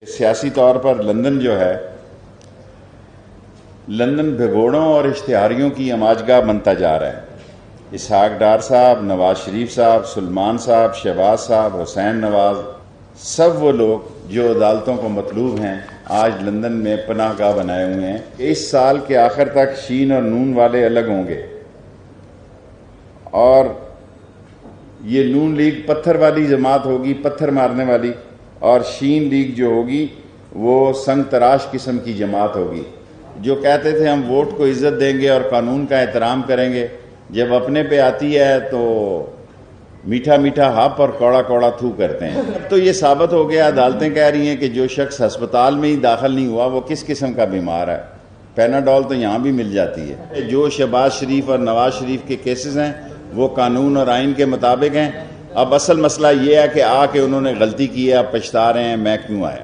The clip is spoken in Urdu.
سیاسی طور پر لندن جو ہے، لندن بھگوڑوں اور اشتہاریوں کی اماجگاہ بنتا جا رہا ہے۔ اسحاق ڈار صاحب، نواز شریف صاحب، سلمان صاحب، شہباز صاحب، حسین نواز، سب وہ لوگ جو عدالتوں کو مطلوب ہیں آج لندن میں پناہ گاہ بنائے ہوئے ہیں۔ اس سال کے آخر تک شین اور نون والے الگ ہوں گے، اور یہ نون لیگ پتھر والی جماعت ہوگی، پتھر مارنے والی، اور شین لیگ جو ہوگی وہ سنگ تراش قسم کی جماعت ہوگی، جو کہتے تھے ہم ووٹ کو عزت دیں گے اور قانون کا احترام کریں گے، جب اپنے پہ آتی ہے تو میٹھا میٹھا ہپ اور کوڑا کوڑا تھو کرتے ہیں۔ اب تو یہ ثابت ہو گیا، عدالتیں کہہ رہی ہیں کہ جو شخص ہسپتال میں ہی داخل نہیں ہوا وہ کس قسم کا بیمار ہے، پیناڈول تو یہاں بھی مل جاتی ہے۔ جو شہباز شریف اور نواز شریف کے کیسز ہیں وہ قانون اور آئین کے مطابق ہیں۔ اب اصل مسئلہ یہ ہے کہ انہوں نے غلطی کی ہے، اب پچھتا رہے ہیں میں کیوں آیا۔